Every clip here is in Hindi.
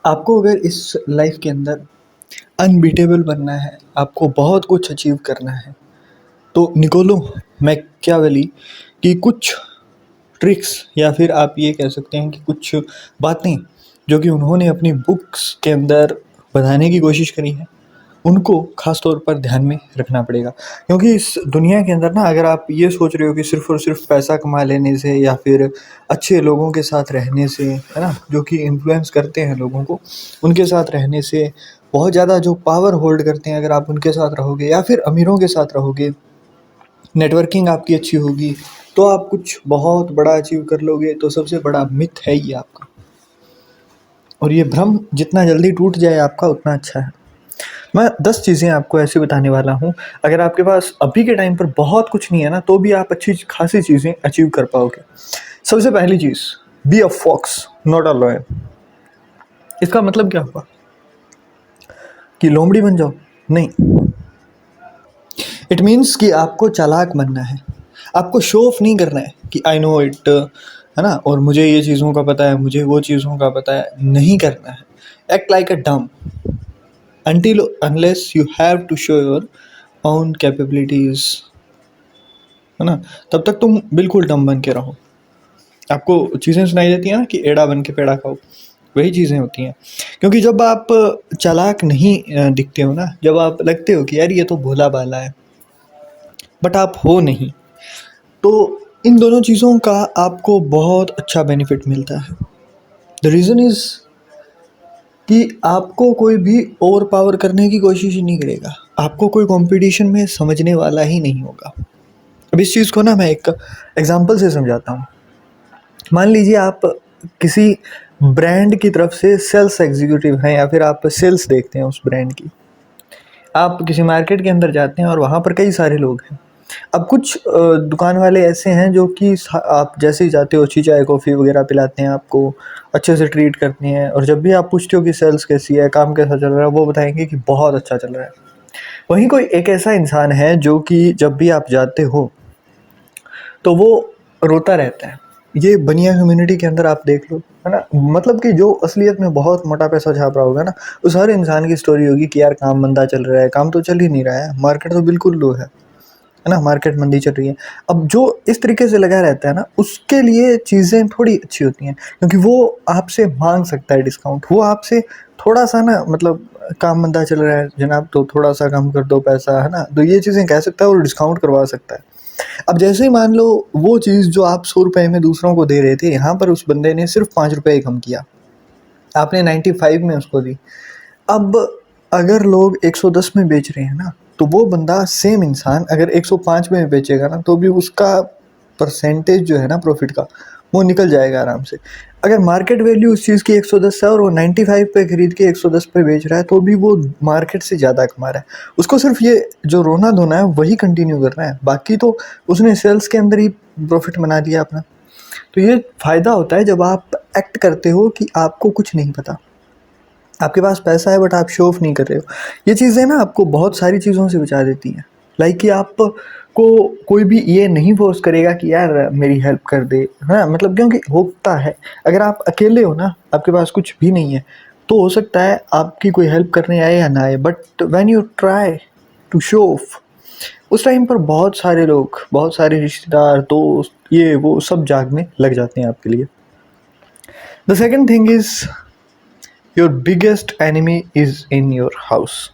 आपको अगर इस लाइफ के अंदर अनबीटेबल बनना है, आपको बहुत कुछ अचीव करना है, तो निकोलो मैकियावेली की कुछ ट्रिक्स या फिर आप ये कह सकते हैं कि कुछ बातें जो कि उन्होंने अपनी बुक्स के अंदर बताने की कोशिश करी है, उनको ख़ास तौर पर ध्यान में रखना पड़ेगा। क्योंकि इस दुनिया के अंदर ना, अगर आप ये सोच रहे हो कि सिर्फ़ और सिर्फ पैसा कमा लेने से या फिर अच्छे लोगों के साथ रहने से, है ना, जो कि इन्फ्लुएंस करते हैं लोगों को, उनके साथ रहने से, बहुत ज़्यादा जो पावर होल्ड करते हैं, अगर आप उनके साथ रहोगे या फिर अमीरों के साथ रहोगे, नेटवर्किंग आपकी अच्छी होगी, तो आप कुछ बहुत बड़ा अचीव कर लोगे। तो सबसे बड़ा मिथ है ये आपका, और ये भ्रम जितना जल्दी टूट जाए आपका उतना अच्छा है। मैं 10 चीज़ें आपको ऐसी बताने वाला हूँ, अगर आपके पास अभी के टाइम पर बहुत कुछ नहीं है ना, तो भी आप अच्छी खासी चीज़ें अचीव कर पाओगे। सबसे पहली चीज़, be a fox not a lion. इसका मतलब क्या हुआ कि लोमड़ी बन जाओ? नहीं, इट मीन्स कि आपको चालाक बनना है। आपको शो ऑफ नहीं करना है कि आई नो इट, है ना, और मुझे ये चीज़ों का पता है, मुझे वो चीज़ों का पता है, नहीं करना है। एक्ट लाइक अ डम until unless you have to show your own capabilities, है ना, तब तक तुम बिल्कुल डम बन के रहो। आपको चीज़ें सुनाई देती हैं ना कि एड़ा बन के पेड़ा खाओ, वही चीज़ें होती हैं। क्योंकि जब आप चालाक नहीं दिखते हो ना, जब आप लगते हो कि यार ये तो भोला भाला है, बट आप हो नहीं, तो इन दोनों चीज़ों का आपको बहुत अच्छा बेनिफिट मिलता है। द रीज़न इज़ कि आपको कोई भी ओवर पावर करने की कोशिश ही नहीं करेगा, आपको कोई कंपटीशन में समझने वाला ही नहीं होगा। अब इस चीज़ को ना मैं एक एग्जांपल से समझाता हूँ। मान लीजिए आप किसी ब्रांड की तरफ से सेल्स एग्जीक्यूटिव हैं या फिर आप सेल्स देखते हैं उस ब्रांड की। आप किसी मार्केट के अंदर जाते हैं और वहाँ पर कई सारे लोग हैं। अब कुछ दुकान वाले ऐसे हैं जो कि आप जैसे ही जाते हो अच्छी चाय कॉफ़ी वगैरह पिलाते हैं, आपको अच्छे से ट्रीट करते हैं, और जब भी आप पूछते हो कि सेल्स कैसी है, काम कैसा चल रहा है, वो बताएंगे कि बहुत अच्छा चल रहा है। वहीं कोई एक ऐसा इंसान है जो कि जब भी आप जाते हो तो वो रोता रहता है। ये बनिया कम्युनिटी के अंदर आप देख लो, है ना, मतलब कि जो असलियत में बहुत मोटा पैसा छाप रहा होगा ना, उस हर इंसान की स्टोरी होगी कि यार काम मंदा चल रहा है, काम तो चल ही नहीं रहा है, मार्केट तो बिल्कुल लो है ना, मार्केट मंदी चल रही है। अब जो इस तरीके से लगा रहता है ना, उसके लिए चीज़ें थोड़ी अच्छी होती हैं, क्योंकि वो आपसे मांग सकता है डिस्काउंट, वो आपसे थोड़ा सा ना, मतलब काम मंदा चल रहा है जनाब, तो थोड़ा सा कम कर दो पैसा, है ना, तो ये चीज़ें कह सकता है और डिस्काउंट करवा सकता है। अब जैसे ही मान लो वो चीज़ जो आप 100 रुपए में दूसरों को दे रहे थे, यहाँ पर उस बंदे ने सिर्फ 5 रुपए ही कम किया, आपने 95 में उसको दी। अब अगर लोग 110 में बेच रहे हैं ना, तो वो बंदा सेम इंसान अगर 105 में बेचेगा ना, तो भी उसका परसेंटेज जो है ना प्रॉफिट का, वो निकल जाएगा आराम से। अगर मार्केट वैल्यू उस चीज़ की 110 है और वो 95 पे खरीद के 110 पे बेच रहा है, तो भी वो मार्केट से ज़्यादा कमा रहा है। उसको सिर्फ ये जो रोना धोना है वही कंटिन्यू करना है, बाकी तो उसने सेल्स के अंदर ही प्रॉफिट बना दिया अपना। तो ये फ़ायदा होता है जब आप एक्ट करते हो कि आपको कुछ नहीं पता, आपके पास पैसा है बट आप शो ऑफ नहीं कर रहे हो। ये चीज़ें ना आपको बहुत सारी चीज़ों से बचा देती हैं। लाइक कि आप को कोई भी ये नहीं फोर्स करेगा कि यार मेरी हेल्प कर दे, हाँ, मतलब क्योंकि होता है, अगर आप अकेले हो ना, आपके पास कुछ भी नहीं है, तो हो सकता है आपकी कोई हेल्प करने आए या ना आए, but when you try to show off, उस टाइम पर बहुत सारे लोग, बहुत सारे रिश्तेदार, दोस्त, ये वो सब जागने लग जाते हैं आपके लिए। The second thing is, your biggest enemy is in your house.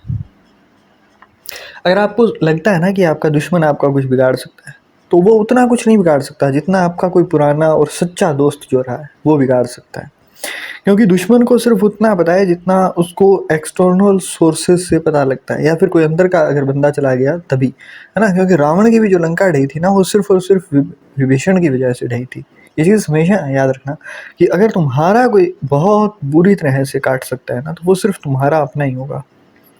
अगर आपको लगता है ना कि आपका दुश्मन आपका कुछ बिगाड़ सकता है, तो वो उतना कुछ नहीं बिगाड़ सकता जितना आपका कोई पुराना और सच्चा दोस्त जो रहा है वो बिगाड़ सकता है। क्योंकि दुश्मन को सिर्फ उतना पता है जितना उसको एक्सटर्नल सोर्सेज से पता लगता है, या फिर कोई अंदर का अगर बंदा चला गया तभी, है ना। क्योंकि रावण की भी जो लंका ढही थी ना, वो सिर्फ और सिर्फ विभीषण की वजह से ढही थी। ये चीज़ हमेशा याद रखना कि अगर तुम्हारा कोई बहुत बुरी तरह से काट सकता है ना, तो वो सिर्फ तुम्हारा अपना ही होगा।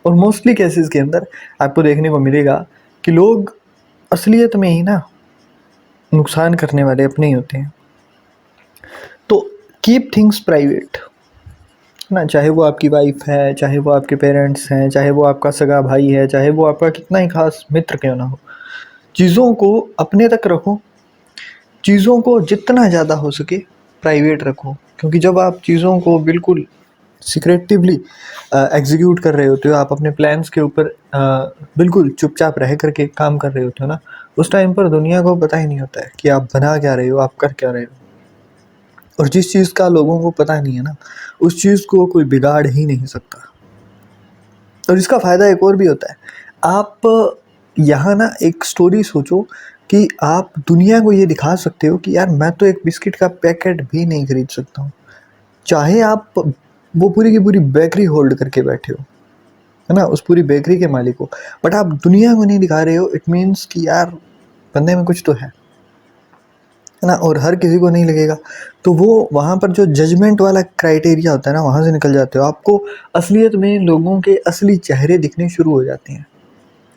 और मोस्टली केसेस के अंदर आपको देखने को मिलेगा कि लोग असलियत में ही ना नुकसान करने वाले अपने ही होते हैं। तो कीप थिंग्स प्राइवेट, ना, चाहे वो आपकी वाइफ है, चाहे वो आपके पेरेंट्स हैं, चाहे वो आपका सगा भाई है, चाहे वो आपका कितना ही खास मित्र क्यों ना हो, चीज़ों को अपने तक रखो। चीज़ों को जितना ज़्यादा हो सके प्राइवेट रखो, क्योंकि जब आप चीज़ों को बिल्कुल सिक्रेटिवली एग्जीक्यूट कर रहे होते हो, आप अपने प्लान्स के ऊपर बिल्कुल चुपचाप रह करके काम कर रहे होते हो ना, उस टाइम पर दुनिया को पता ही नहीं होता है कि आप बना क्या रहे हो, आप कर क्या रहे हो। और जिस चीज़ का लोगों को पता नहीं है ना, उस चीज़ को कोई बिगाड़ ही नहीं सकता। और इसका फ़ायदा एक और भी होता है। आप यहाँ ना एक स्टोरी सोचो कि आप दुनिया को ये दिखा सकते हो कि यार मैं तो एक बिस्किट का पैकेट भी नहीं खरीद सकता हूँ, चाहे आप वो पूरी की पूरी बेकरी होल्ड करके बैठे हो, है ना, उस पूरी बेकरी के मालिक हो, बट आप दुनिया को नहीं दिखा रहे हो। इट मीन्स कि यार बंदे में कुछ तो है ना, और हर किसी को नहीं लगेगा। तो वो वहाँ पर जो जजमेंट वाला क्राइटेरिया होता है ना, वहाँ से निकल जाते हो। आपको असलियत में लोगों के असली चेहरे दिखने शुरू हो जाते हैं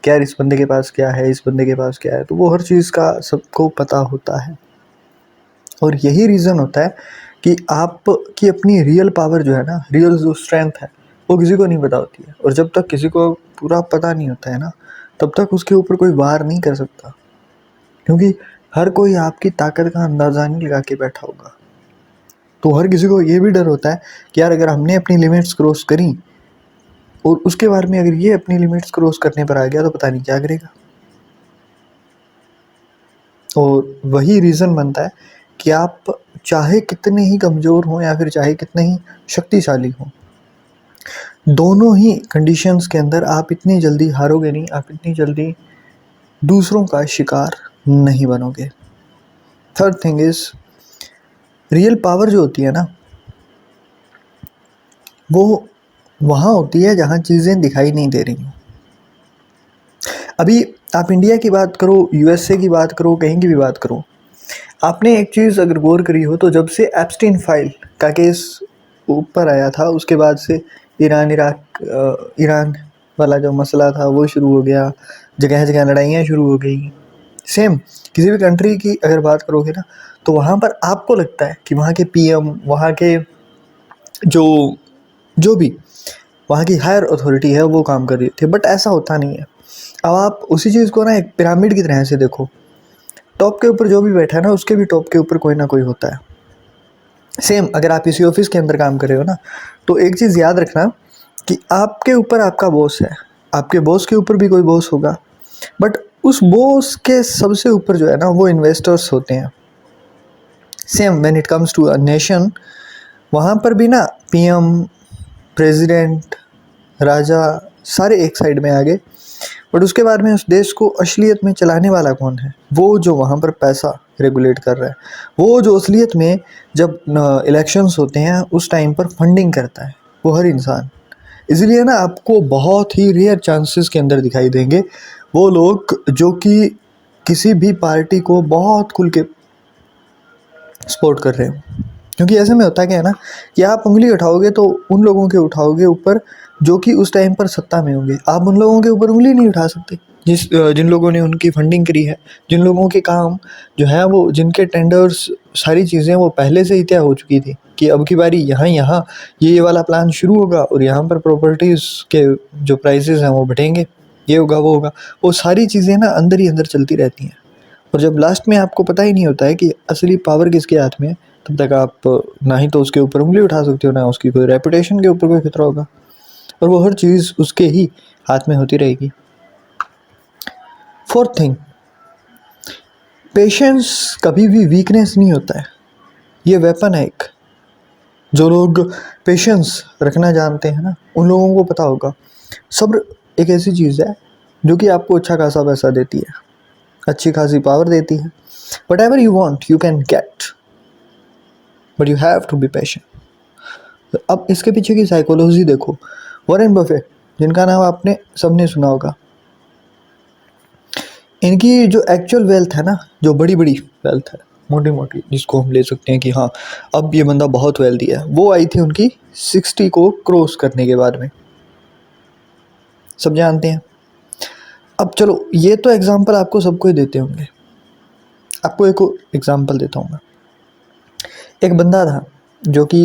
कि यार इस बंदे के पास क्या है, इस बंदे के पास क्या है। तो वो हर चीज़ का सबको पता होता है। और यही रीज़न होता है कि आपकी अपनी रियल पावर जो है ना, रियल जो स्ट्रेंथ है, वो किसी को नहीं पता होती है। और जब तक किसी को पूरा पता नहीं होता है ना, तब तक उसके ऊपर कोई वार नहीं कर सकता, क्योंकि हर कोई आपकी ताकत का अंदाज़ा नहीं लगा के बैठा होगा। तो हर किसी को ये भी डर होता है कि यार अगर हमने अपनी लिमिट्स क्रॉस करी और उसके बारे में अगर ये अपनी लिमिट्स क्रॉस करने पर आ गया तो पता नहीं क्या करेगा। और वही रीज़न बनता है कि आप चाहे कितने ही कमज़ोर हों या फिर चाहे कितने ही शक्तिशाली हों, दोनों ही कंडीशंस के अंदर आप इतनी जल्दी हारोगे नहीं, आप इतनी जल्दी दूसरों का शिकार नहीं बनोगे। Third thing is, real power जो होती है ना, वो वहाँ होती है जहाँ चीज़ें दिखाई नहीं दे रही। अभी आप इंडिया की बात करो, यूएसए की बात करो, कहीं की भी बात करो, आपने एक चीज़ अगर गौर करी हो तो जब से एप्स्टीन फाइल का केस ऊपर आया था, उसके बाद से ईरान वाला जो मसला था वो शुरू हो गया, जगह जगह लड़ाइयाँ शुरू हो गई। सेम किसी भी कंट्री की अगर बात करोगे ना, तो वहाँ पर आपको लगता है कि वहाँ के पीएम, वहाँ के जो जो भी वहाँ की हायर अथॉरिटी है वो काम कर रही थी, बट ऐसा होता नहीं है। अब आप उसी चीज़ को ना एक पिरामिड की तरह से देखो, टॉप के ऊपर जो भी बैठा है ना, उसके भी टॉप के ऊपर कोई ना कोई होता है। सेम अगर आप इसी ऑफिस के अंदर काम कर रहे हो ना, तो एक चीज़ याद रखना कि आपके ऊपर आपका बॉस है, आपके बॉस के ऊपर भी कोई बॉस होगा, बट उस बॉस के सबसे ऊपर जो है ना, वो इन्वेस्टर्स होते हैं। Same when it comes to a nation, वहाँ पर भी ना पीएम, प्रेसिडेंट, राजा सारे एक साइड में आ गए, बट उसके बाद में उस देश को असलियत में चलाने वाला कौन है? वो जो वहाँ पर पैसा रेगुलेट कर रहा है, वो जो असलियत में जब इलेक्शंस होते हैं उस टाइम पर फंडिंग करता है, वो हर इंसान। इसलिए ना आपको बहुत ही रेयर चांसेस के अंदर दिखाई देंगे वो लोग जो कि किसी भी पार्टी को बहुत खुल के सपोर्ट कर रहे हो। क्योंकि ऐसे में होता क्या है ना, कि आप उंगली उठाओगे तो उन लोगों के उठाओगे ऊपर जो कि उस टाइम पर सत्ता में होंगे, आप उन लोगों के ऊपर उंगली नहीं उठा सकते जिन लोगों ने उनकी फंडिंग करी है, जिन लोगों के काम जो है वो, जिनके टेंडर्स, सारी चीज़ें वो पहले से ही तय हो चुकी थी कि अब की बारी यहाँ यहाँ ये वाला प्लान शुरू होगा और यहाँ पर प्रॉपर्टीज़ के जो प्राइसेस हैं वो बढ़ेंगे, ये होगा वो होगा। वो सारी चीज़ें ना अंदर ही अंदर चलती रहती हैं। और जब लास्ट में आपको पता ही नहीं होता है कि असली पावर किसके हाथ में है, तब तक आप ना ही तो उसके ऊपर उंगली उठा सकते हो, ना उसकी कोई रेपुटेशन के ऊपर कोई खतरा होगा, और वो हर चीज़ उसके ही हाथ में होती रहेगी। फोर्थ थिंग, पेशेंस कभी भी वीकनेस नहीं होता है, ये वेपन है एक। जो लोग पेशेंस रखना जानते हैं ना, उन लोगों को पता होगा सब्र एक ऐसी चीज़ है जो कि आपको अच्छा खासा पैसा देती है, अच्छी खासी पावर देती है। Whatever you want you can get, but you have to be patient. अब इसके पीछे की साइकोलॉजी देखो। वॉरेन बफेट, जिनका नाम आपने सबने सुना होगा, इनकी जो एक्चुअल वेल्थ है ना, जो बड़ी बड़ी वेल्थ है, मोटी मोटी, जिसको हम ले सकते हैं कि हाँ अब ये बंदा बहुत वेल्दी है, वो आई थी उनकी 60 को क्रॉस करने के बाद में, सब जानते हैं। अब चलो ये तो एग्जांपल आपको सबको ही देते होंगे, आपको एक एग्जांपल देता हूँ मैं। एक बंदा था जो कि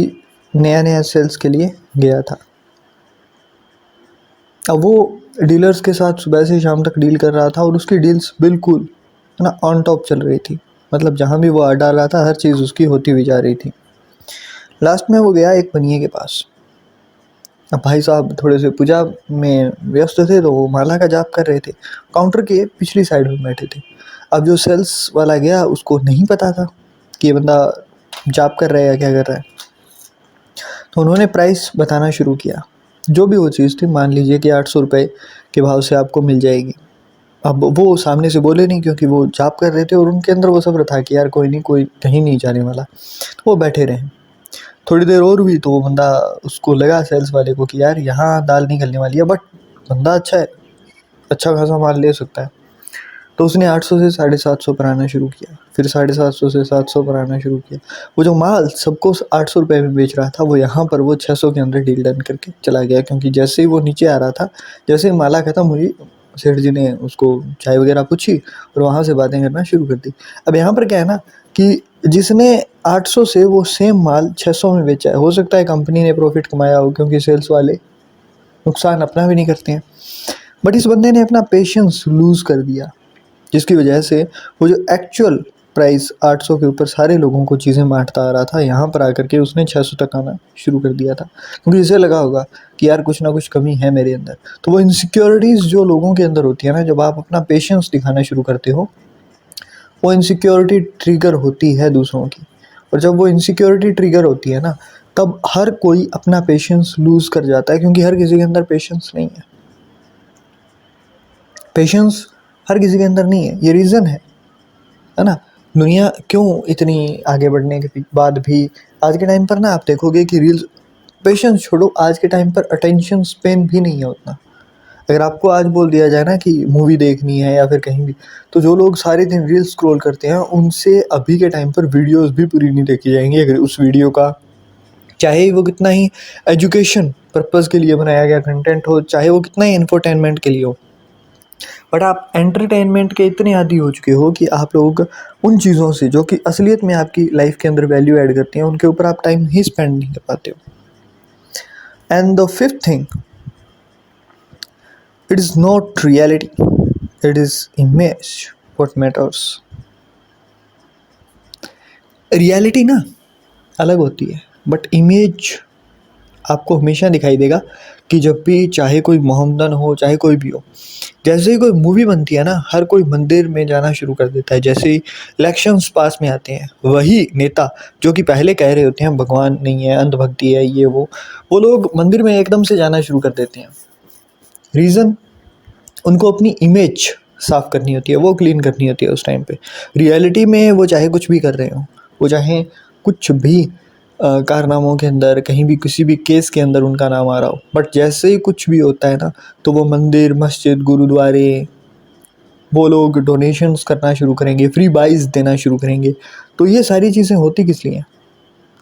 नया नया सेल्स के लिए गया था। अब वो डीलर्स के साथ सुबह से शाम तक डील कर रहा था और उसकी डील्स बिल्कुल है ना ऑन टॉप चल रही थी, मतलब जहाँ भी वो आ डाल रहा था हर चीज़ उसकी होती हुई जा रही थी। लास्ट में वो गया एक बनिए के पास, अब भाई साहब थोड़े से पूजा में व्यस्त थे तो वो माला का जाप कर रहे थे, काउंटर के पिछली साइड में बैठे थे। अब जो सेल्स वाला गया उसको नहीं पता था कि ये बंदा जाप कर रहा है या क्या कर रहा है, तो उन्होंने प्राइस बताना शुरू किया। जो भी वो चीज़ थी, मान लीजिए कि 800 रुपये के भाव से आपको मिल जाएगी। अब वो सामने से बोले नहीं क्योंकि वो जाप कर रहे थे और उनके अंदर वो सब्र था कि यार कोई नहीं, कोई कहीं नहीं जाने वाला, तो वो बैठे रहे। थोड़ी देर और हुई तो वो बंदा, उसको लगा सेल्स वाले को कि यार यहाँ दाल नहीं गलने वाली है, बट बंदा अच्छा है, अच्छा खासा माल ले सकता है। तो उसने 800 से 750 पर आना शुरू किया, फिर 750 से 700 पर आना शुरू किया। वो जो माल सबको 800 रुपये में बेच रहा था, वो यहाँ पर वो 600 के अंदर डील डन करके चला गया, क्योंकि जैसे ही वो नीचे आ रहा था, जैसे ही माला खत्म हुई, सेठ जी ने उसको चाय वगैरह पूछी और वहाँ से बातें करना शुरू कर दी। अब यहाँ पर क्या है ना कि जिसने 800 से वो सेम माल 600 में बेचा है, हो सकता है कंपनी ने प्रॉफिट कमाया हो, क्योंकि सेल्स वाले नुकसान अपना भी नहीं करते हैं, बट इस बंदे ने अपना पेशेंस लूज़ कर दिया, जिसकी वजह से वो जो एक्चुअल प्राइस 800 के ऊपर सारे लोगों को चीज़ें बांटता आ रहा था, यहाँ पर आकर के उसने 600 तक आना शुरू कर दिया था, क्योंकि इसे लगा होगा कि यार कुछ ना कुछ कमी है मेरे अंदर। तो वो इनसिक्योरिटीज़ जो लोगों के अंदर होती है ना, जब आप अपना पेशेंस दिखाना शुरू करते हो, वो इनसिक्योरिटी ट्रिगर होती है दूसरों की, और जब वो इनसिक्योरिटी ट्रिगर होती है ना, तब हर कोई अपना पेशेंस लूज़ कर जाता है, क्योंकि हर किसी के अंदर पेशेंस नहीं है। पेशेंस हर किसी के अंदर नहीं है, ये रीज़न है ना। दुनिया क्यों इतनी आगे बढ़ने के बाद भी आज के टाइम पर ना आप देखोगे कि रील्स, पेशेंस छोड़ो, आज के टाइम पर अटेंशन स्पेन भी नहीं है उतना। अगर आपको आज बोल दिया जाए ना कि मूवी देखनी है या फिर कहीं भी, तो जो लोग सारे दिन रील्स स्क्रॉल करते हैं, उनसे अभी के टाइम पर वीडियोस भी पूरी नहीं देखी जाएंगी, अगर उस वीडियो का चाहे वो कितना ही एजुकेशन पर्पज़ के लिए बनाया गया कंटेंट हो, चाहे वो कितना ही इंफोटेनमेंट के लिए हो, बट आप एंटरटेनमेंट के इतने आदी हो चुके हो कि आप लोग उन चीज़ों से जो कि असलियत में आपकी लाइफ के अंदर वैल्यू ऐड करती हैं, उनके ऊपर आप टाइम ही स्पेंड नहीं कर पाते हो। And the fifth thing, it is not reality, it is image what matters. Reality ना अलग होती है, बट इमेज आपको हमेशा दिखाई देगा कि जब भी चाहे कोई मोहम्मदन हो, चाहे कोई भी हो, जैसे ही कोई मूवी बनती है ना, हर कोई मंदिर में जाना शुरू कर देता है। जैसे ही इलेक्शंस पास में आते हैं, वही नेता जो कि पहले कह रहे होते हैं भगवान नहीं है, अंधभक्ति है, ये वो लोग मंदिर में एकदम से जाना शुरू कर देते हैं। रीज़न, उनको अपनी इमेज साफ़ करनी होती है, वो क्लीन करनी होती है उस टाइम पे। रियलिटी में वो चाहे कुछ भी कर रहे हो, वो चाहे कुछ भी कारनामों के अंदर, कहीं भी किसी भी केस के अंदर उनका नाम आ रहा हो, बट जैसे ही कुछ भी होता है ना, तो वो मंदिर, मस्जिद, गुरुद्वारे, वो लोग डोनेशंस करना शुरू करेंगे, फ्री बाइज देना शुरू करेंगे। तो ये सारी चीज़ें होती किस लिए?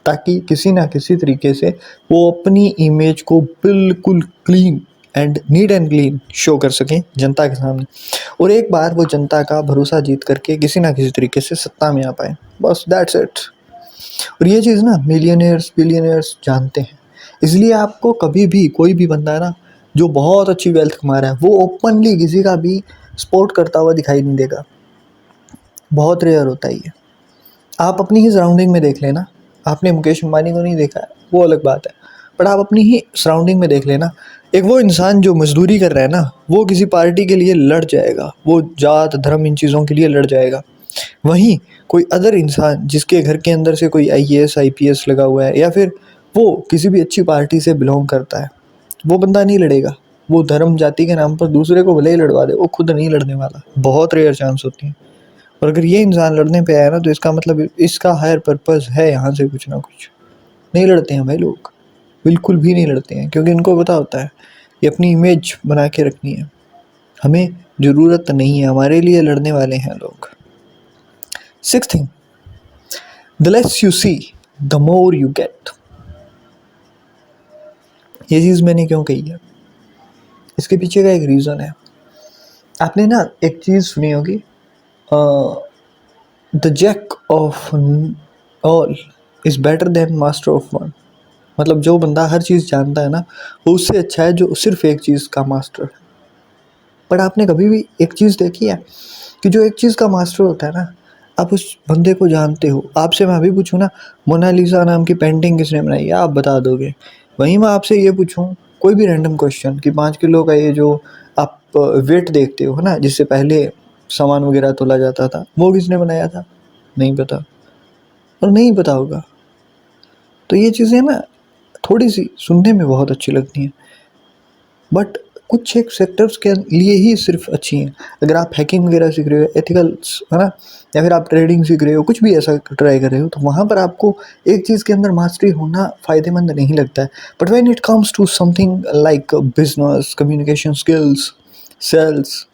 ताकि किसी ना किसी तरीके से वो अपनी इमेज को बिल्कुल clean and neat and clean show कर सकें जनता के सामने, और एक बार वो जनता का भरोसा जीत करके किसी ना किसी तरीके से सत्ता में आ पाए, बस दैट्स इट। और ये चीज़ ना मिलियनियर्स बिलियनियर्स जानते हैं, इसलिए आपको कभी भी कोई भी बंदा है ना जो बहुत अच्छी वेल्थ कमा रहा है, वो ओपनली किसी का भी सपोर्ट करता हुआ दिखाई नहीं देगा, बहुत रेयर होता है ये। आप अपनी ही सराउंडिंग में देख लेना, आपने मुकेश अंबानी को नहीं देखा है वो अलग बात है, बट आप अपनी ही सराउंडिंग में देख लेना, एक वो इंसान जो मजदूरी कर रहा है ना, वो किसी पार्टी के लिए लड़ जाएगा, वो जात धर्म इन चीज़ों के लिए लड़ जाएगा। वहीं कोई अदर इंसान जिसके घर के अंदर से कोई आईएएस आईपीएस लगा हुआ है, या फिर वो किसी भी अच्छी पार्टी से बिलोंग करता है, वो बंदा नहीं लड़ेगा। वो धर्म जाति के नाम पर दूसरे को भले ही लड़वा दे, वो खुद नहीं लड़ने वाला, बहुत रेयर चांस होती है। और अगर ये इंसान लड़ने पे आया ना, तो इसका मतलब इसका हायर पर्पस है यहाँ से कुछ ना कुछ। नहीं लड़ते हैं भाई लोग, बिल्कुल भी नहीं लड़ते हैं, क्योंकि इनको पता होता है ये अपनी इमेज बना के रखनी है, हमें ज़रूरत नहीं है, हमारे लिए लड़ने वाले हैं लोग। Sixth thing, the less you see the more you get. ये चीज़ मैंने क्यों कही है, इसके पीछे का एक रीज़न है। आपने ना एक चीज़ सुनी होगी, the jack of all is better than master of one. मतलब जो बंदा हर चीज़ जानता है ना, वो उससे अच्छा है जो सिर्फ एक चीज़ का मास्टर है। बट आपने कभी भी एक चीज़ देखी है कि जो एक चीज़ का मास्टर होता है ना, आप उस बंदे को जानते हो। आपसे मैं अभी पूछूँ ना, मोनालिसा नाम की पेंटिंग किसने बनाई है, आप बता दोगे। वहीं मैं आपसे ये पूछूँ कोई भी रैंडम क्वेश्चन कि 5 किलो का ये जो आप वेट देखते हो ना, जिससे पहले सामान वगैरह तोला जाता था, वो किसने बनाया था? नहीं पता, और नहीं पता होगा। तो ये चीज़ें ना थोड़ी सी सुनने में बहुत अच्छी लगती हैं, बट कुछ एक सेक्टर्स के लिए ही सिर्फ अच्छी हैं। अगर आप हैकिंग वगैरह सीख रहे हो, एथिकल्स है ना, या फिर आप ट्रेडिंग सीख रहे हो, कुछ भी ऐसा ट्राई कर रहे हो, तो वहाँ पर आपको एक चीज़ के अंदर मास्टरी होना फ़ायदेमंद नहीं लगता है। But when it comes to something like business, communication skills, sales,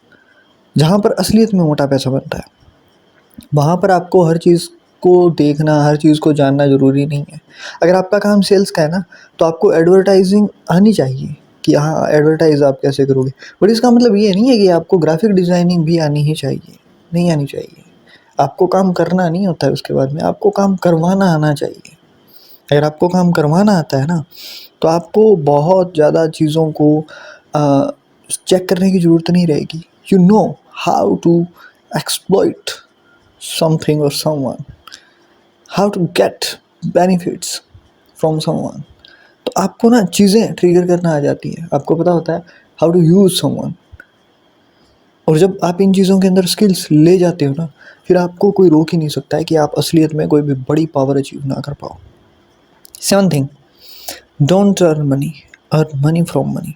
जहाँ पर असलियत में मोटा पैसा बनता है, वहाँ पर आपको हर चीज़ को देखना, हर चीज़ को जानना ज़रूरी नहीं है। अगर आपका काम सेल्स का है ना, तो आपको एडवर्टाइजिंग आनी चाहिए कि हाँ, एडवर्टाइज़ आप कैसे करोगे। बट इसका मतलब ये नहीं है कि आपको ग्राफिक डिज़ाइनिंग भी आनी ही चाहिए, नहीं आनी चाहिए। आपको काम करना नहीं होता है उसके बाद में, आपको काम करवाना आना चाहिए। अगर आपको काम करवाना आता है ना, तो आपको बहुत ज़्यादा चीज़ों को चेक करने की ज़रूरत नहीं रहेगी। You know how to exploit something or someone, how to get benefits from someone। तो आपको ना चीज़ें ट्रिगर करना आ जाती है, आपको पता होता है हाउ टू यूज़ समवन। और जब आप इन चीज़ों के अंदर स्किल्स ले जाते हो ना, फिर आपको कोई रोक ही नहीं सकता है कि आप असलियत में कोई भी बड़ी पावर अचीव ना कर पाओ। 7th thing, don't earn money, earn money from money.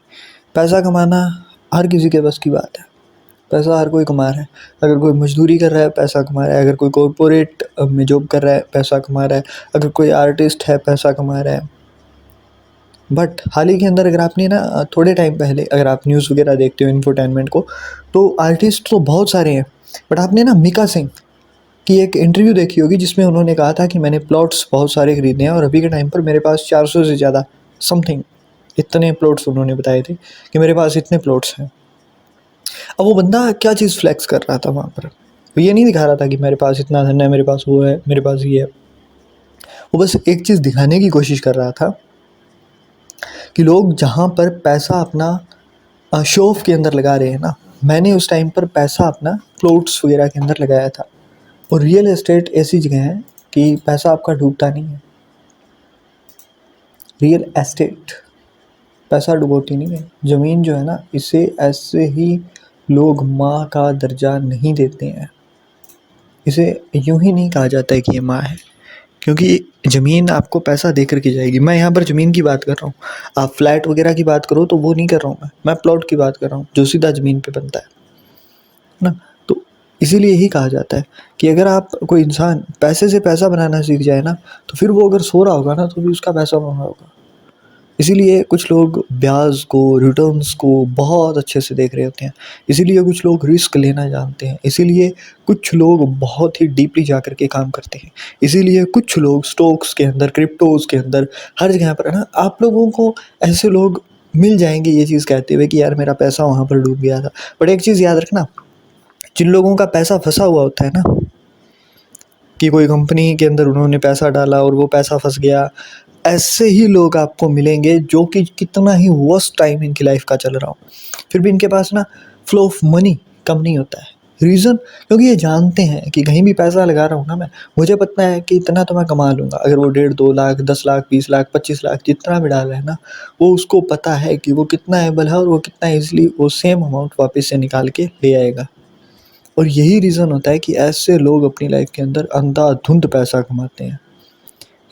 पैसा कमाना हर किसी के बस की बात है, पैसा हर कोई कमा रहा है। अगर कोई मजदूरी कर रहा है, पैसा कमा रहा है। अगर कोई कॉरपोरेट में जॉब कर रहा है, पैसा कमा रहा है। अगर कोई आर्टिस्ट है, पैसा कमा रहा है। बट हाल ही के अंदर अगर आपने ना थोड़े टाइम पहले अगर आप न्यूज़ वगैरह देखते हो इंफोटेनमेंट को, तो आर्टिस्ट तो बहुत सारे हैं, बट आपने ना मिका सिंह की एक इंटरव्यू देखी होगी जिसमें उन्होंने कहा था कि मैंने प्लॉट्स बहुत सारे खरीदे हैं और अभी के टाइम पर मेरे पास 400 से ज़्यादा समथिंग इतने प्लॉट्स उन्होंने बताए थे कि मेरे पास इतने प्लॉट्स हैं। अब वो बंदा क्या चीज़ फ्लेक्स कर रहा था वहाँ पर? वो ये नहीं दिखा रहा था कि मेरे पास इतना धन है, मेरे पास वो है, मेरे पास ये है। वो बस एक चीज़ दिखाने की कोशिश कर रहा था कि लोग जहाँ पर पैसा अपना शो ऑफ के अंदर लगा रहे हैं ना, मैंने उस टाइम पर पैसा अपना प्लॉट्स वगैरह के अंदर लगाया था। और रियल एस्टेट ऐसी जगह है कि पैसा आपका डूबता नहीं है। रियल एस्टेट पैसा डुबोती नहीं है। ज़मीन जो है ना, इसे ऐसे ही लोग माँ का दर्जा नहीं देते हैं। इसे यूं ही नहीं कहा जाता है कि ये माँ है, क्योंकि ज़मीन आपको पैसा दे करके जाएगी। मैं यहाँ पर ज़मीन की बात कर रहा हूँ, आप फ्लैट वगैरह की बात करो तो वो नहीं कर रहा हूँ मैं प्लॉट की बात कर रहा हूँ जो सीधा ज़मीन पे बनता है ना। तो इसीलिए ही कहा जाता है कि अगर आप कोई इंसान पैसे से पैसा बनाना सीख जाए ना, तो फिर वो अगर सो रहा होगा ना तो भी उसका पैसा बन रहा होगा। इसीलिए कुछ लोग ब्याज को, रिटर्न्स को बहुत अच्छे से देख रहे होते हैं। इसीलिए कुछ लोग रिस्क लेना जानते हैं। इसीलिए कुछ लोग बहुत ही डीपली जा कर के काम करते हैं। इसीलिए कुछ लोग स्टॉक्स के अंदर, क्रिप्टोज़ के अंदर, हर जगह पर है ना, आप लोगों को ऐसे लोग मिल जाएंगे ये चीज़ कहते हुए कि यार मेरा पैसा वहाँ पर डूब गया था। बट एक चीज़ याद रखना, जिन लोगों का पैसा फंसा हुआ होता है ना, कि कोई कंपनी के अंदर उन्होंने पैसा डाला और वो पैसा फंस गया, ऐसे ही लोग आपको मिलेंगे जो कि कितना ही वर्स्ट टाइम इनकी लाइफ का चल रहा हो, फिर भी इनके पास ना फ्लो ऑफ मनी कम नहीं होता है। रीज़न, क्योंकि ये जानते हैं कि कहीं भी पैसा लगा रहा हूँ ना मैं, मुझे पता है कि इतना तो मैं कमा लूँगा। अगर वो 1.5 2 लाख, 10 लाख, 20 लाख, 25 लाख जितना भी डाल रहा है ना, वो उसको पता है कि वो कितना एबल है और वो कितना ईजिली वो सेम अमाउंट वापस से निकाल के ले आएगा। और यही रीज़न होता है कि ऐसे लोग अपनी लाइफ के अंदर अंधाधुंध पैसा कमाते हैं,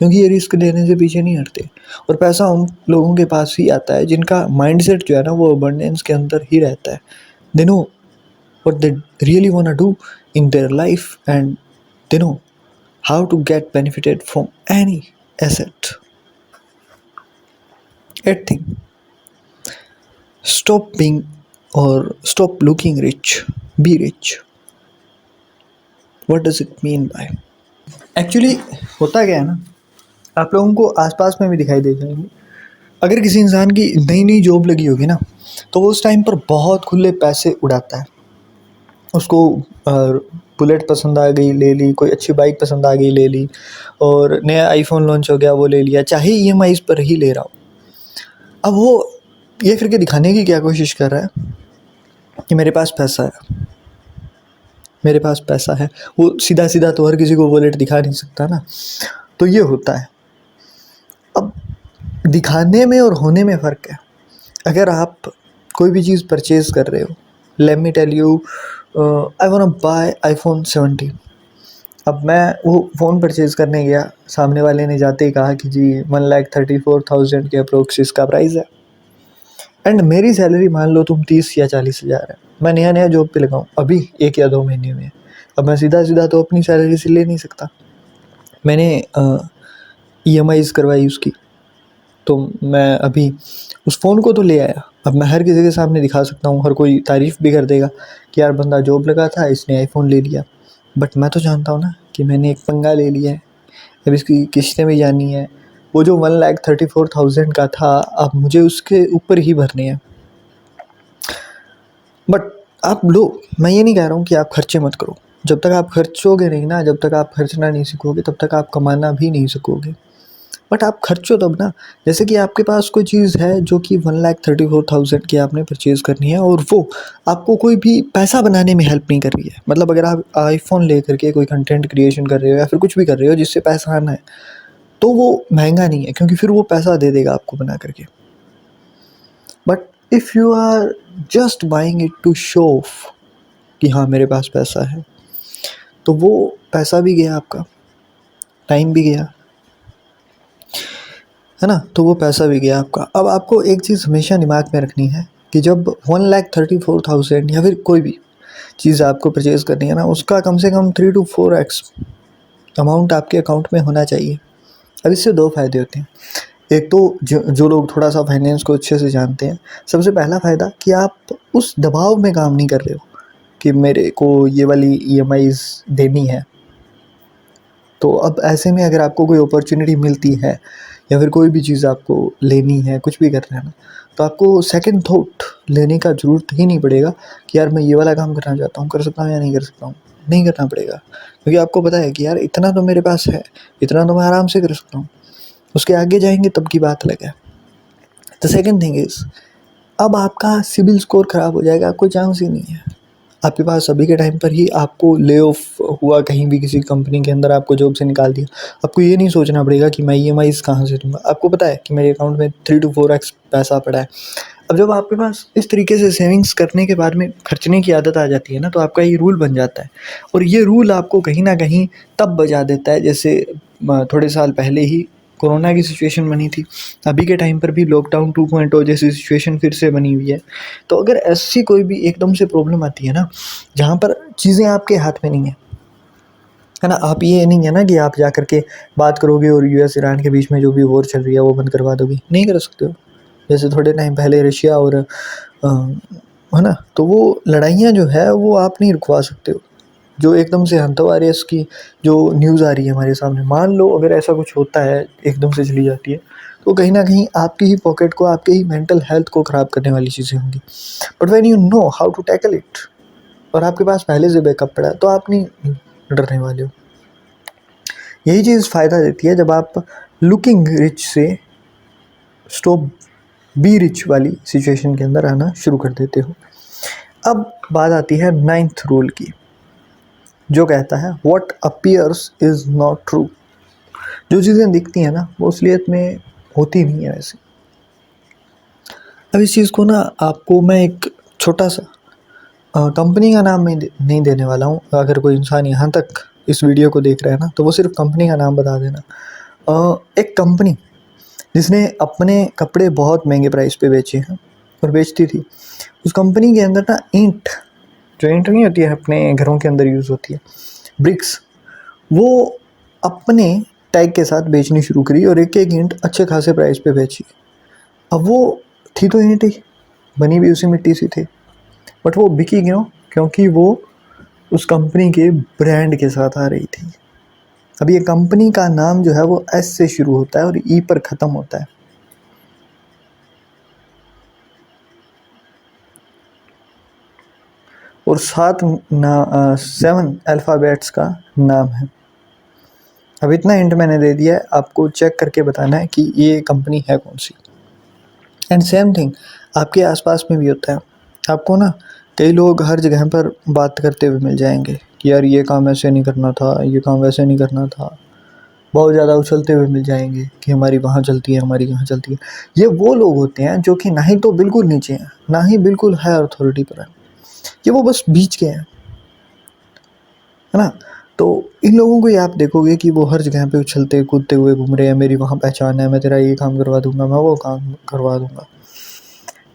क्योंकि ये रिस्क लेने से पीछे नहीं हटते। और पैसा उन लोगों के पास ही आता है जिनका माइंडसेट जो है ना, वो अबंडेंस के अंदर ही रहता है। They know what they really want to do in their life and they know how to get benefited from any asset. 8th thing, stop being और stop looking rich, be rich. What does it mean by? Actually होता क्या है ना, आप लोगों को आसपास में भी दिखाई दे जाएंगे। अगर किसी इंसान की नई नई जॉब लगी होगी ना, तो वो उस टाइम पर बहुत खुले पैसे उड़ाता है। उसको बुलेट पसंद आ गई, ले ली। कोई अच्छी बाइक पसंद आ गई, ले ली। और नया आईफोन लॉन्च हो गया, वो ले लिया, चाहे EMIs पर ही ले रहा हो। अब वो ये करके दिखाने की क्या कोशिश कर रहा है कि मेरे पास पैसा है, मेरे पास पैसा है। वो सीधा सीधा तो हर किसी को वॉलेट दिखा नहीं सकता ना, तो ये होता है। अब दिखाने में और होने में फ़र्क है। अगर आप कोई भी चीज़ परचेज़ कर रहे हो, let me tell you, I want to buy iPhone 17। अब मैं वो फ़ोन परचेज़ करने गया, सामने वाले ने जाते ही कहा कि जी 1,34,000 के अप्रोक्स इसका प्राइस है। एंड मेरी सैलरी मान लो तुम 30 या 40 हज़ार है, मैं नया नया जॉब पे लगा हूँ, अभी 1 या 2 महीने में। अब मैं सीधा सीधा तो अपनी सैलरी से ले नहीं सकता। मैंने EMIs करवाई उसकी, तो मैं अभी उस फ़ोन को तो ले आया। अब मैं हर किसी के सामने दिखा सकता हूँ, हर कोई तारीफ़ भी कर देगा कि यार बंदा जॉब लगा था, इसने आईफ़ोन ले लिया। बट मैं तो जानता हूँ ना कि मैंने एक पंगा ले लिया है, अब इसकी किस्तें भी जानी है। वो जो 1,34,000 का था, अब मुझे उसके ऊपर ही भरने हैं। बट आप लो, मैं ये नहीं कह रहा हूँ कि आप खर्चे मत करो। जब तक आप खर्चोगे नहीं ना, जब तक आप खर्चना नहीं सीखोगे, तब तक आप कमाना भी नहीं सीखोगे। बट आप खर्चो तब ना। जैसे कि आपके पास कोई चीज़ है जो कि 1,34,000 की आपने परचेज़ करनी है, और वो आपको कोई भी पैसा बनाने में हेल्प नहीं कर रही है। मतलब अगर आप आईफ़ोन ले करके कोई कंटेंट क्रिएशन कर रहे हो या फिर कुछ भी कर रहे हो जिससे पैसा आना है, तो वो महंगा नहीं है, क्योंकि फिर वो पैसा दे देगा आपको बना करके। But if you are just buying it to show off कि हाँ मेरे पास पैसा है, तो वो पैसा भी गया आपका, टाइम भी गया, है ना। तो वो पैसा भी गया आपका। अब आपको एक चीज़ हमेशा दिमाग में रखनी है कि जब 1,34,000 या फिर कोई भी चीज़ आपको परचेज़ करनी है ना, उसका कम से कम 3 to 4x अमाउंट आपके अकाउंट में होना चाहिए। अब इससे 2 फ़ायदे होते हैं। एक तो जो लोग थोड़ा सा फाइनेंस को अच्छे से जानते हैं, सबसे पहला फ़ायदा कि आप उस दबाव में काम नहीं कर रहे हो कि मेरे को ये वाली EMIs देनी है। तो अब ऐसे में अगर आपको कोई अपॉर्चुनिटी मिलती है या फिर कोई भी चीज़ आपको लेनी है, कुछ भी करना है ना, तो आपको सेकंड थॉट लेने का ज़रूरत ही नहीं पड़ेगा कि यार मैं ये वाला काम करना चाहता हूँ, कर सकता हूँ या नहीं कर सकता हूँ। नहीं करना पड़ेगा, क्योंकि आपको पता है कि यार इतना तो मेरे पास है, इतना तो मैं आराम से कर सकता हूँ। उसके आगे जाएंगे तब की बात अलग है। द सेकेंड थिंग इज़, अब आपका सिबिल स्कोर ख़राब हो जाएगा, कोई चांस ही नहीं है। आपके पास अभी के टाइम पर ही आपको ले ऑफ हुआ, कहीं भी किसी कंपनी के अंदर आपको जॉब से निकाल दिया, आपको ये नहीं सोचना पड़ेगा कि मैं EMIs कहाँ से दूंगा। आपको पता है कि मेरे अकाउंट में 3 to 4x पैसा पड़ा है। अब जब आपके पास इस तरीके से सेविंग्स करने के बाद में खर्चने की आदत आ जाती है ना, तो आपका ये रूल बन जाता है। और ये रूल आपको कहीं ना कहीं तब बचा देता है, जैसे थोड़े साल पहले ही कोरोना की सिचुएशन बनी थी, अभी के टाइम पर भी लॉकडाउन 2.0 जैसी सिचुएशन फिर से बनी हुई है। तो अगर ऐसी कोई भी एकदम से प्रॉब्लम आती है ना, जहाँ पर चीज़ें आपके हाथ में नहीं है ना, आप ये नहीं है ना कि आप जा करके बात करोगे और US ईरान के बीच में जो भी वॉर चल रही है वो बंद करवा दोगे, नहीं कर सकते हो। जैसे थोड़े टाइम पहले रशिया और है ना, तो वो लड़ाइयाँ जो है वो आप नहीं रुकवा सकते हो। जो एकदम से हंतवारियस की जो न्यूज़ आ रही है हमारे सामने, मान लो अगर ऐसा कुछ होता है, एकदम से चली जाती है, तो कहीं ना कहीं आपकी ही पॉकेट को, आपके ही मेंटल हेल्थ को ख़राब करने वाली चीज़ें होंगी। But when you know how to tackle it, और आपके पास पहले से बैकअप पड़ा है, तो आप नहीं डरने वाले हो। यही चीज़ फ़ायदा देती है जब आप लुकिंग रिच से स्टॉप बी रिच वाली सिचुएशन के अंदर आना शुरू कर देते हो। अब बात आती है 9th रूल की, जो कहता है what appears is not true. जो चीज़ें दिखती हैं ना, वो असलियत में होती नहीं है वैसे। अब इस चीज़ को ना आपको मैं एक छोटा सा कंपनी का नाम मैं नहीं देने वाला हूँ। अगर कोई इंसान यहाँ तक इस वीडियो को देख रहा है ना, तो वो सिर्फ कंपनी का नाम बता देना। एक कंपनी जिसने अपने कपड़े बहुत महंगे प्राइस पे बेचे हैं और बेचती थी, उस कंपनी के अंदर ना ईंट, जो ईंट नहीं होती है अपने घरों के अंदर यूज़ होती है, ब्रिक्स, वो अपने टैग के साथ बेचनी शुरू करी और एक एक ईंट अच्छे खासे प्राइस पे बेची। अब वो थी तो ईंट ही, बनी भी उसी मिट्टी से थी, बट वो बिकी क्यों? क्योंकि वो उस कंपनी के ब्रांड के साथ आ रही थी। अब ये कंपनी का नाम जो है वो S से शुरू होता है और E पर ख़त्म होता है। और 7 अल्फ़ाबेट्स का नाम है। अब इतना हिंट मैंने दे दिया है, आपको चेक करके बताना है कि ये कंपनी है कौन सी। एंड सेम थिंग आपके आसपास में भी होता है। आपको ना कई लोग हर जगह पर बात करते हुए मिल जाएंगे कि यार ये काम ऐसे नहीं करना था, ये काम वैसे नहीं करना था, बहुत ज़्यादा उछलते हुए मिल जाएंगे कि हमारी वहाँ चलती है, हमारी यहाँ चलती है। ये वो लोग होते हैं जो कि ना ही तो बिल्कुल नीचे हैं, ना ही बिल्कुल हाई अथॉरिटी पर हैं, ये वो बस बीच के हैं, है ना। तो इन लोगों को ही आप देखोगे कि वो हर जगह पे उछलते कूदते हुए घूम रहे हैं, मेरी वहाँ पहचान है, मैं तेरा ये काम करवा दूंगा, मैं वो काम करवा दूंगा।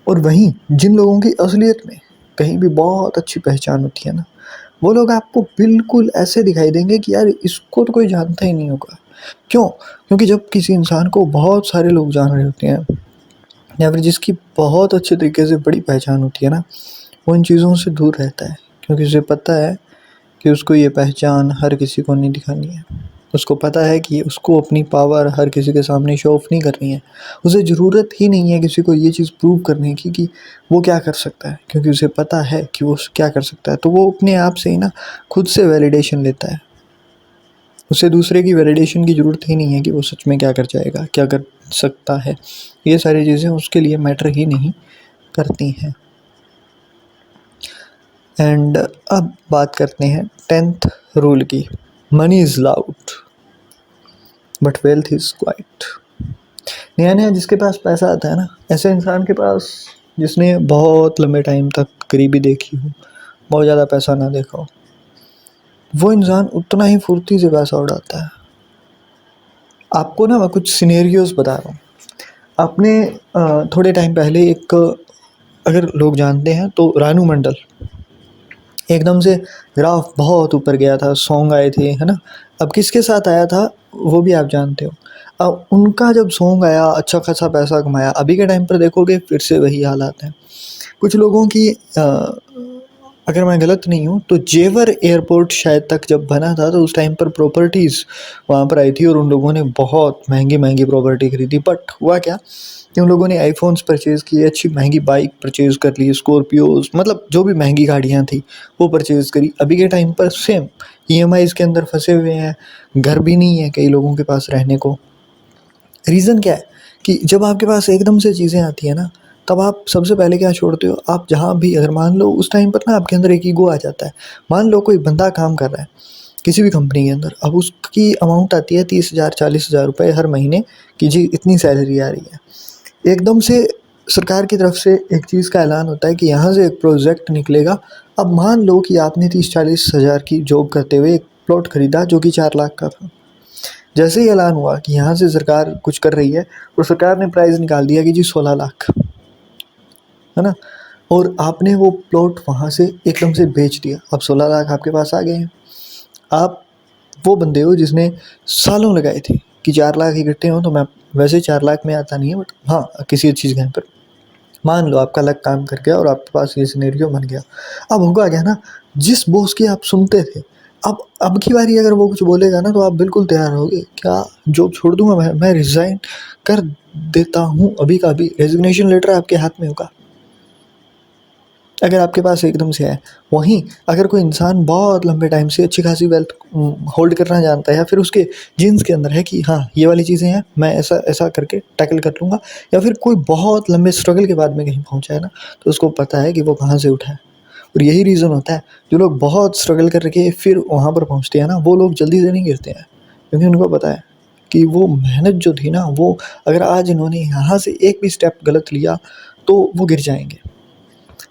और वहीं जिन लोगों की असलियत में कहीं भी बहुत अच्छी पहचान होती है ना, वो लोग आपको बिल्कुल ऐसे दिखाई देंगे कि यार इसको तो कोई जानता ही नहीं होगा। क्यों? क्योंकि जब किसी इंसान को बहुत सारे लोग जान रहे होते हैं, या फिर जिसकी बहुत अच्छे तरीके से बड़ी पहचान होती है ना, वो इन चीज़ों से दूर रहता है, क्योंकि उसे पता है कि उसको ये पहचान हर किसी को नहीं दिखानी है। उसको पता है कि उसको अपनी पावर हर किसी के सामने शो ऑफ नहीं करनी है। उसे ज़रूरत ही नहीं है किसी को ये चीज़ प्रूव करने की कि वो क्या कर सकता है, क्योंकि उसे पता है कि वो क्या कर सकता है। तो वो अपने आप से ही ना खुद से वैलिडेशन लेता है। उसे दूसरे की वैलिडेशन की ज़रूरत ही नहीं है कि वो सच में क्या कर जाएगा, क्या कर सकता है। ये सारी चीज़ें उसके लिए मैटर ही नहीं करती हैं। एंड अब बात करते हैं 10th रूल की। Money is loud but wealth is quite. नया नया जिसके पास पैसा आता है ना, ऐसे इंसान के पास जिसने बहुत लंबे टाइम तक गरीबी देखी हो, बहुत ज़्यादा पैसा ना देखा हो, वो इंसान उतना ही फुर्ती से पैसा उड़ाता है। आपको ना मैं कुछ सिनेरियोज बता रहा हूँ। आपने थोड़े टाइम पहले एक, अगर लोग जानते हैं तो रानू मंडल, एकदम से ग्राफ बहुत ऊपर गया था, सॉन्ग आए थे, है ना। अब किसके साथ आया था वो भी आप जानते हो। अब उनका जब सॉन्ग आया, अच्छा खासा पैसा कमाया, अभी के टाइम पर देखोगे फिर से वही हालात हैं। कुछ लोगों की अगर मैं गलत नहीं हूँ तो जेवर एयरपोर्ट शायद तक जब बना था, तो उस टाइम पर प्रॉपर्टीज़ वहाँ पर आई थी और उन लोगों ने बहुत महंगी महंगी प्रॉपर्टी खरीदी। बट हुआ क्या कि उन लोगों ने आईफोन्स परचेज़ किए, अच्छी महंगी बाइक परचेज़ कर ली, स्कॉर्पियोज, मतलब जो भी महंगी गाड़ियाँ थी वो परचेज़ करी। अभी के टाइम पर सेम ईएमआईज़ के अंदर फंसे हुए हैं, घर भी नहीं है कई लोगों के पास रहने को। रीज़न क्या है कि जब आपके पास एकदम से चीज़ें आती हैं ना, तब आप सबसे पहले क्या छोड़ते हो, आप जहाँ भी, अगर मान लो उस टाइम पर ना आपके अंदर एक ईगो आ जाता है। मान लो कोई बंदा काम कर रहा है किसी भी कंपनी के अंदर, अब उसकी अमाउंट आती है 30,000 40,000 रुपये हर महीने कि जी इतनी सैलरी आ रही है। एकदम से सरकार की तरफ से एक चीज़ का ऐलान होता है कि यहाँ से एक प्रोजेक्ट निकलेगा। अब मान लो कि आपने 30-40 हज़ार की जॉब करते हुए एक प्लॉट खरीदा जो कि 4 लाख का था। जैसे ही ऐलान हुआ कि यहाँ से सरकार कुछ कर रही है, और सरकार ने प्राइस निकाल दिया कि जी 16 लाख, है ना। और आपने वो प्लॉट वहाँ से एकदम से बेच दिया, अब 16 लाख आपके पास आ गए हैं। आप वो बंदे हो जिसने सालों लगाए थे कि 4 लाख इकट्ठे हों, तो मैं वैसे 4 लाख में आता नहीं है, बट हाँ किसी अच्छी जगह पर मान लो आपका लक काम कर गया और आपके पास ये सिनेरियो बन गया। अब होगा क्या ना, जिस बॉस की आप सुनते थे, अब की बारी अगर वो कुछ बोलेगा ना, तो आप बिल्कुल तैयार रहोगे, क्या जॉब छोड़ दूंगा, मैं रिज़ाइन कर देता हूँ अभी का अभी, रेजिग्नेशन लेटर आपके हाथ में होगा अगर आपके पास एकदम से है। वहीं अगर कोई इंसान बहुत लंबे टाइम से अच्छी खासी वेल्थ होल्ड करना जानता है, या फिर उसके जीन्स के अंदर है कि हाँ ये वाली चीज़ें हैं, मैं ऐसा ऐसा करके टैकल कर लूँगा, या फिर कोई बहुत लंबे स्ट्रगल के बाद में कहीं पहुँचा है ना, तो उसको पता है कि वो कहाँ से उठा है। और यही रीज़न होता है, जो लोग बहुत स्ट्रगल करके फिर वहाँ पर पहुँचते हैं ना, वो लोग जल्दी से नहीं गिरते हैं, क्योंकि उनको पता है कि वो मेहनत जो थी ना, वो अगर आज इन्होंने यहाँ से एक भी स्टेप गलत लिया तो वो गिर जाएंगे।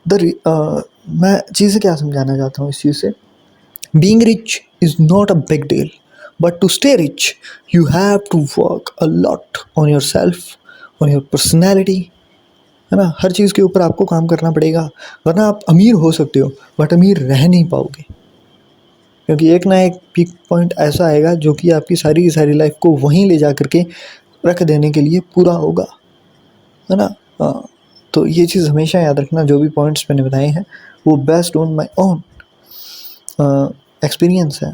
मैं चीज़ें क्या समझाना चाहता हूँ इस चीज़ से, being rich is not a big deal, but to stay rich you have to work a lot on yourself, on your personality, है ना। हर चीज़ के ऊपर आपको काम करना पड़ेगा, वरना आप अमीर हो सकते हो बट अमीर रह नहीं पाओगे, क्योंकि एक ना एक पीक पॉइंट ऐसा आएगा जो कि आपकी सारी की सारी लाइफ को वहीं ले जा करके रख देने के लिए पूरा होगा, है ना। तो ये चीज़ हमेशा याद रखना, जो भी पॉइंट्स मैंने बताए हैं वो based on my own experience है।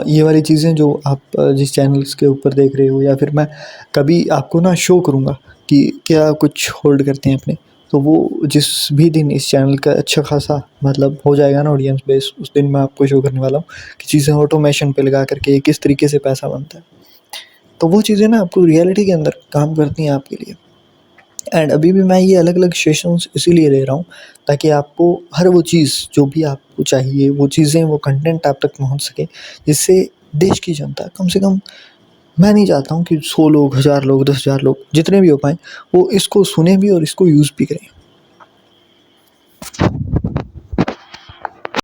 ये वाली चीज़ें जो आप जिस चैनल्स के ऊपर देख रहे हो, या फिर मैं कभी आपको ना शो करूँगा कि क्या कुछ होल्ड करते हैं अपने, तो वो जिस भी दिन इस चैनल का अच्छा खासा मतलब हो जाएगा ना ऑडियंस बेस, उस दिन मैं आपको शो करने वाला हूँ कि चीज़ें ऑटोमेशन पे लगा करके किस तरीके से पैसा बनता है। तो वो चीज़ें ना आपको रियलिटी के अंदर काम करती हैं आपके लिए। एंड अभी भी मैं ये अलग अलग सेशंस इसीलिए ले रहा हूँ ताकि आपको हर वो चीज़ जो भी आपको चाहिए, वो चीज़ें, वो कंटेंट आप तक पहुँच सके, जिससे देश की जनता कम से कम, मैं नहीं चाहता हूँ कि 100 लोग, 1000 लोग, 10,000 लोग, जितने भी हो पाएँ, वो इसको सुने भी और इसको यूज़ भी करें।